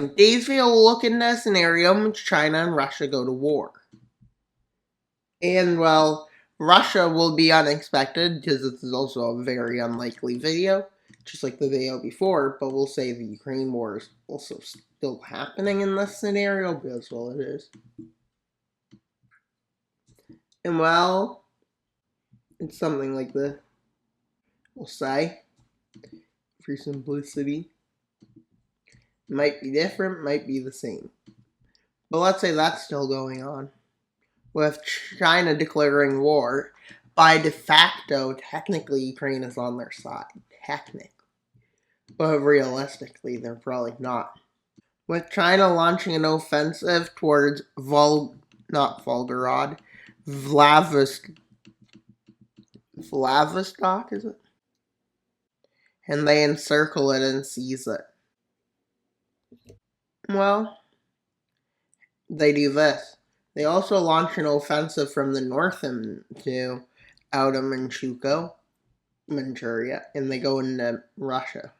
Today's video will look into a scenario in which China and Russia go to war. And, well, Russia will be unexpected because this is also a very unlikely video, just like the video before, but we'll say the Ukraine war is also still happening in this scenario because, well, it is. And, well, it's something like this. We'll say, for simplicity. Might be different, might be the same. But let's say that's still going on. With China declaring war, by de facto, technically Ukraine is on their side. Technically. But realistically, they're probably not. With China launching an offensive towards not Volgorod, Vladivostok, is it? And they encircle it and seize it. Well, they do this. They also launch an offensive from the north into Outer Manchukuo, Manchuria, and they go into Russia.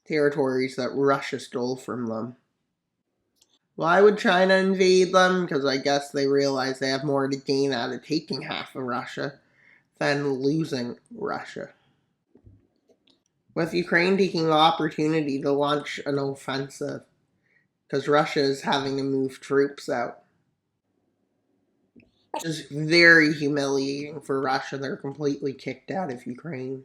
Territories that Russia stole from them. Why would China invade them? Because I guess they realize they have more to gain out of taking half of Russia than losing Russia. With Ukraine taking the opportunity to launch an offensive, because Russia is having to move troops out. Just very humiliating for Russia. They're completely kicked out of Ukraine.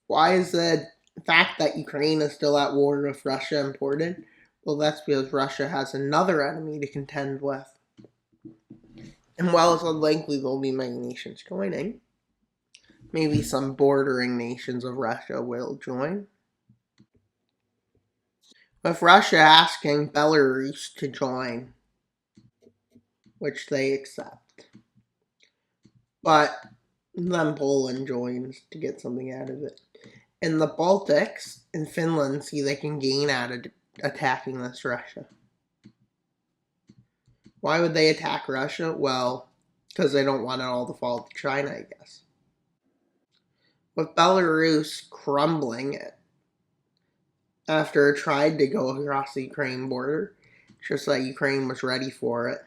Why is the fact that Ukraine is still at war with Russia important? Well, that's because Russia has another enemy to contend with. And while it's unlikely there'll be many nations joining, maybe some bordering nations of Russia will join. With Russia asking Belarus to join, which they accept. But then Poland joins to get something out of it. And the Baltics and Finland see they can gain out of attacking this Russia. Why would they attack Russia? Well, because they don't want it all to fall to China, I guess. With Belarus crumbling it after it tried to go across the Ukraine border, just like Ukraine was ready for it,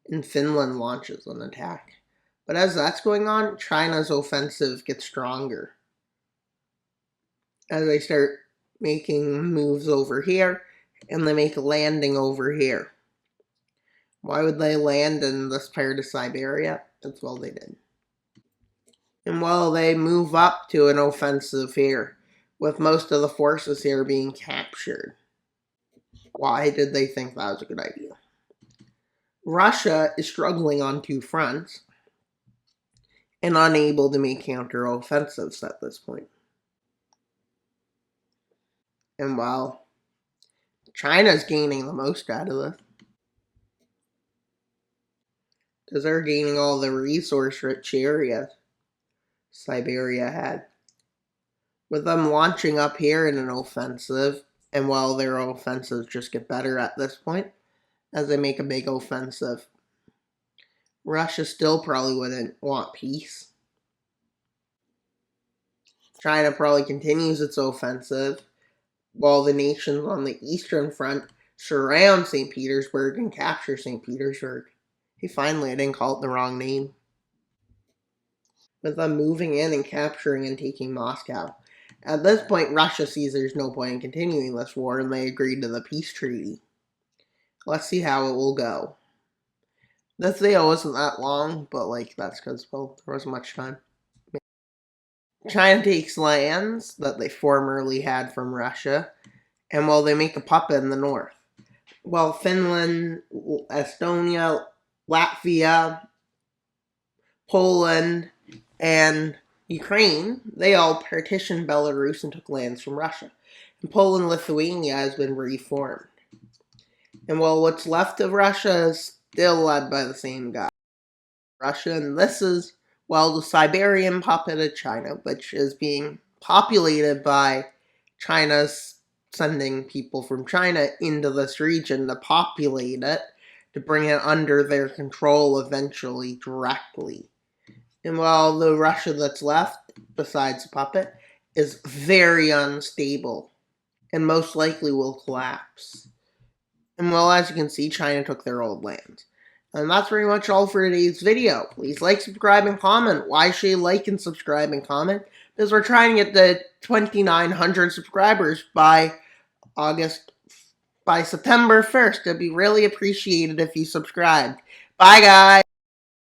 and Finland launches an attack. But as that's going on, China's offensive gets stronger. As they start making moves over here, and they make a landing over here. Why would they land in this part of Siberia? That's well they did. And well, they move up to an offensive here, with most of the forces here being captured. Why did they think that was a good idea? Russia is struggling on two fronts, and unable to make counter-offensives at this point. And while China's gaining the most out of this, because they're gaining all the resource-rich areas Siberia had. With them launching up here in an offensive, and while their offensives just get better at this point, as they make a big offensive, Russia still probably wouldn't want peace. China probably continues its offensive, while the nations on the eastern front surround St. Petersburg and capture St. Petersburg. Hey, finally, I didn't call it the wrong name. With them moving in and capturing and taking Moscow. At this point, Russia sees there's no point in continuing this war, and they agree to the peace treaty. Let's see how it will go. This video wasn't that long, but that's because, well, there wasn't much time. China takes lands that they formerly had from Russia, and well, they make a puppet in the north. Well, Finland, Estonia, Latvia, Poland, and Ukraine, they all partitioned Belarus and took lands from Russia. And Poland, Lithuania has been reformed. And well, what's left of Russia is still led by the same guy. Russia, and this is, well, the Siberian puppet of China, which is being populated by China's sending people from China into this region to populate it, to bring it under their control eventually directly. And while the Russia that's left, besides the puppet, is very unstable and most likely will collapse. And well, as you can see, China took their old lands. And that's pretty much all for today's video. Please like, subscribe, and comment. Why should you like and subscribe and comment? Because we're trying to get the 2,900 subscribers by September 1st. It'd be really appreciated if you subscribed. Bye, guys.